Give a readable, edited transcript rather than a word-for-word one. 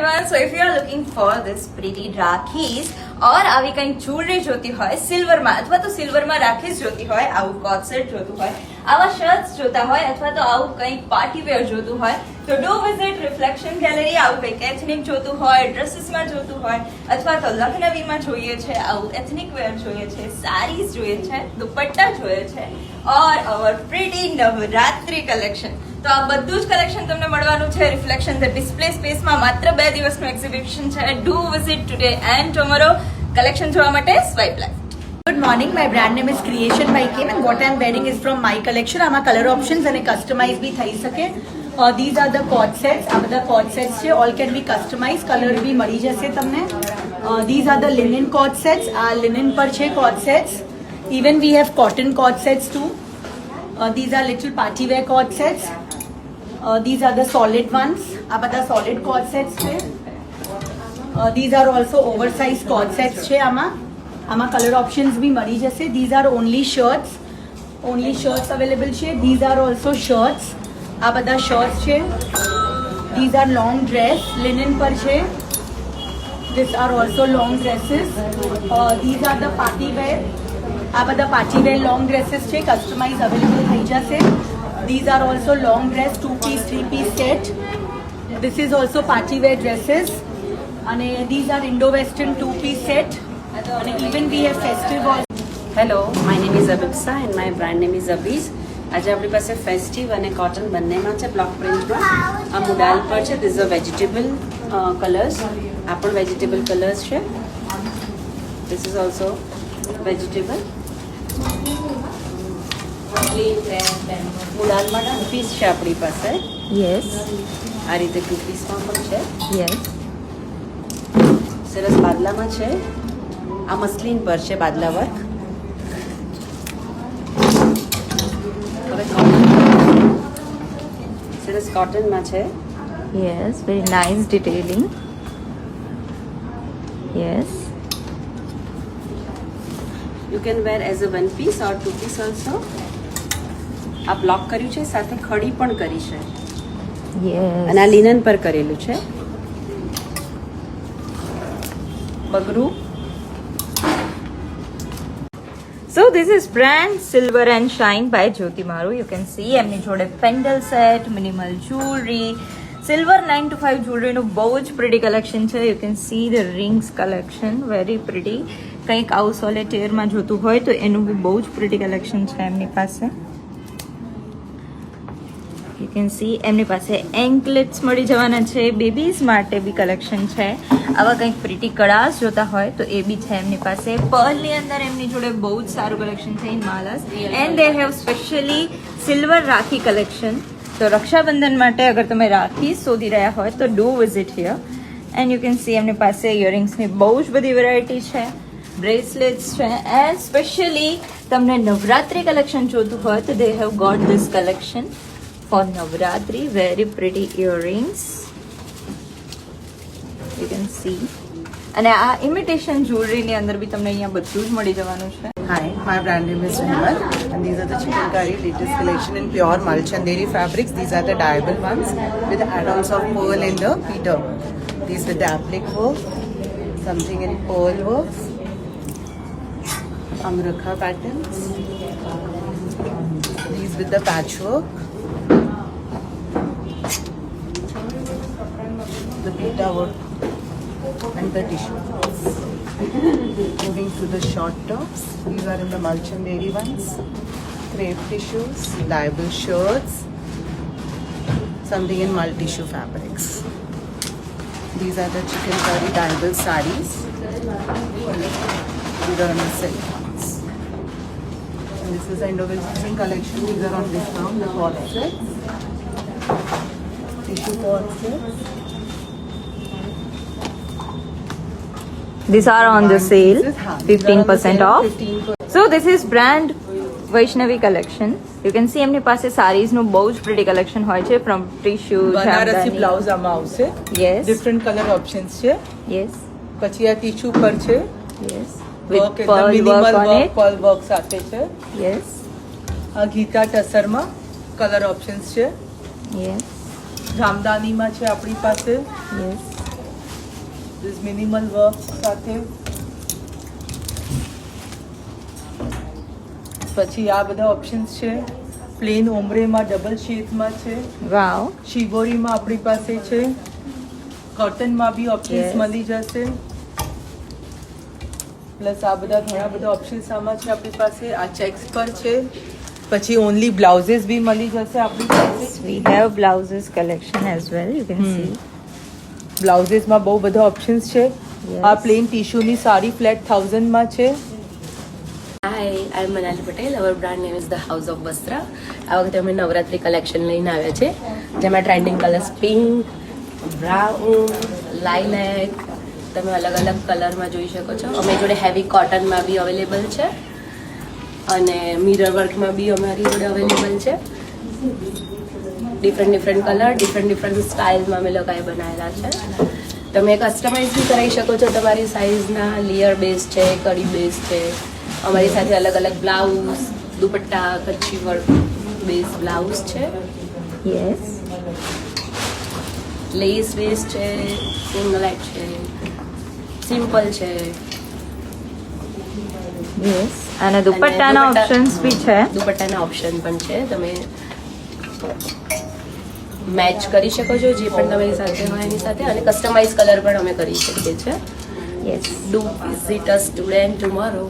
everyone. So if you are looking for this pretty રાખીઝ और આવી કંઈક જ્વેલરી જોતી હોય સિલ્વરમાં અથવા તો સિલ્વરમાં રાખીઝ જોતી હોય, આવું કોટ સેટ જોતું હોય, આવા શર્ટ્સ જોતા હોય અથવા તો આવું કંઈક પાર્ટી વેર જોતું હોય તો ડુ વિઝિટ રિફ્લેક્શન ગેલેરી. આવું કંઈક એથનિક જોતું હોય, ડ્રેસીસમાં જોતું હોય અથવા તો લખનવીમાં જોઈએ છે, આવું એથનિક વેર જોઈએ છે, સારીઝ જોઈએ છે, દુપટ્ટા જોઈએ છે और our pretty નવરાત્રી કલેક્શન. તો આ બધું જ કલેક્શન તમને મળવાનું છે રિફ્લેક્શન ધ ડિસ્પ્લે સ્પેસમાં. માત્ર 2 દિવસનું એક્ઝિબિશન છે. Do visit today and tomorrow. Collection જોવા માટે swipe left. Good morning, my brand name is Creation by Kim and what I am wearing is from my collection. આમાં કલર ઓપ્શન્સ અને customise બી થઈ શકે. These are the cord sets. આ બધા cord sets છે. All can be customized. Colour બી મળી જશે તમને. These are the linen cord sets. આ linen પર છે cord sets. Even we have cotton cord sets too. These are little party wear cord sets. These are the solid ones. આ બધા solid cord sets છે. These are also oversized cord sets છે. આમાં colour options બી મળી જશે. These are only shirts available છે. These are also shirts. આ બધા shirts છે. These are long dress linen પર છે. These are also long dresses. These are the party wear. આ બધા party wear long dresses છે. Customize available થઈ જશે. These are also long dress 2-piece 3-piece set. This is also party wear dresses. And these are Indo-Western 2-piece set. And even we have festive also. Hello, my name is Abitsa and my brand name is Abiz. આજે આપણી પાસે festive અને cotton બંનેમાં છે. Block પ્રિન્ટમાં આ મુડાલ પર છે. These are vegetable colours. આ પણ વેજીટેબલ કલર્સ છે. This is also vegetable. મુડાલમાં 2 પીસ છે આપણી પાસે. યસ, આ રીતે 2 પીસમાં પણ છે. યસ. સરસ બાદલામાં છે. આ મસ્લિન પર છે બાદલા વર્ક. હવે સરસ કોટનમાં છે. Yes, very nice detailing. Yes. You can wear as a 1 piece or 2 piece also. આ બ્લોક કર્યું છે, સાથે ખડી પણ કરી છે Yes. અને આ લિનન પર કરેલું છે. બગરું. So this is brand Silver and Shine by Jyoti Maru. You can see એમની જોડે pedal set, minimal jewellery, silver 9 to 5 જ્વેલરીનું બહુ જ પ્રિટી કલેક્શન છે. You can see the rings collection, very pretty. કંઈક આવું સોલેટેરમાં જોતું હોય તો એનું બી બહુ જ પ્રિટી કલેક્શન છે એમની પાસે. યુ કેન સી એમની પાસે એન્કલેટ્સ મળી જવાના છે. બેબીઝ માટે બી કલેક્શન છે. આવા કંઈક પ્રિટી કડાસ જોતા હોય તો એ બી છે એમની પાસે. પર્લની અંદર એમની જોડે બહુ જ સારું કલેક્શન છે ઇન માલાસ. And they have specially silver rakhi collection. તો રક્ષાબંધન માટે અગર તમે રાખી શોધી રહ્યા હોય તો do visit here. And you can C એમની પાસે ઇયરિંગ્સની બહુ જ બધી વેરાયટી છે, બ્રેસલેટ્સ છે. એન્ડ સ્પેશિયલી તમને નવરાત્રી કલેક્શન જોતું હોય તો they have got this collection for Navratri. Very pretty earrings you can see. અને આ ઇમિટેશન જ્વેલરીની અંદર બી તમને અહીંયા બધું જ મળી જવાનું છે. Hi, my brand name is Nirmal and these are the chikankari latest collection in pure Malchanderi fabrics. These are the dyeable ones with add-ons of pearl in the Peter. These with the applique work, something in pearl works, Amrukha patterns. These with the patchwork, the Peter work and the tissue. Moving to the short tops, these are in the Malchanderi ones, crepe tissues, dyeable shirts, something in multi-tissue fabrics. These are the chikankari dyeable sarees. These are on the silk ones. And this is the Indo-Western collection. These are on discount, the cord sets, tissue cord sets. These are on the sale, 15% off. 15%. So this is brand Vaishnavi collection. You can C એમની પાસે સારીઝનું બહુ જ pretty collection હોય છે. From tissue, Banarasi blouse આમાં આવશે. Yes, different colour options છે. Yes, પછી આ ટીશ્યુ પર છે. Yes, work with Perl minimal work on work it. Perl work સાથે છે. યસ, આ ગીતા ટસરમાં કલર ઓપ્શન્સ છે. યસ, જામદાનીમાં છે આપણી પાસે. યસ. This minimal work સાથે પછી આ બધા ઓપ્શન્સ છે પ્લેન ઓમ્બ્રેમાં ડબલ શેડમાં છે વાવ શિવોરીમાં આપણી પાસે છે કોટનમાં બી ઓપ્શન્સ Yes. મળી જશે પ્લસ આ બધા ઘણા બધા ઓપ્શન્સ આમાં છે આપણી પાસે આ ચેક્સ પર છે પછી ઓનલી બ્લાઉઝીસ બી મળી જશે આપણી પાસે we have blouses collection as well, you can see. બ્લાઉઝીસમાં બહુ બધા ઓપ્શન્સ છે Yes. આ પ્લેન ટીશ્યુની સાડી ફ્લેટ 1000માં છે Hi, I'm Manali Patel. Our brand name is The House of Vastra. આ વખતે અમે નવરાત્રી કલેક્શન લઈને આવ્યા છે જેમાં ટ્રેન્ડિંગ કલર્સ પિંક બ્રાઉન લાઇલેક તમે અલગ અલગ કલરમાં જોઈ શકો છો અમે જોડે હેવી કોટનમાં બી અવેલેબલ છે અને મિરર વર્કમાં બી અમારી જોડે અવેલેબલ છે ડિફરન્ટ કલર ડિફરન્ટ સ્ટાઇલમાં અમે લોકોએ બનાવેલા છે તમે કસ્ટમાઇઝ બી કરાવી શકો છો તમારી સાઇઝના લેયર બેઝ છે કડી બેઝ છે અમારી સાથે અલગ અલગ blouse dupatta Kutchi work base blouse છે Yes. લેસ બેઝ છે સિંગલેટ છે સિમ્પલ છે Yes. અને દુપટ્ટાના દુપટ્ટા- ઓપ્શન્સ બી છે. દુપટ્ટાના ઓપ્શન પણ છે તમે મેચ કરી શકો છો જે પણ તમારી સાથે હોય એની સાથે અને કસ્ટમાઇઝ કલર પણ અમે કરી શકીએ છીએ Yes. Do visit us today and tomorrow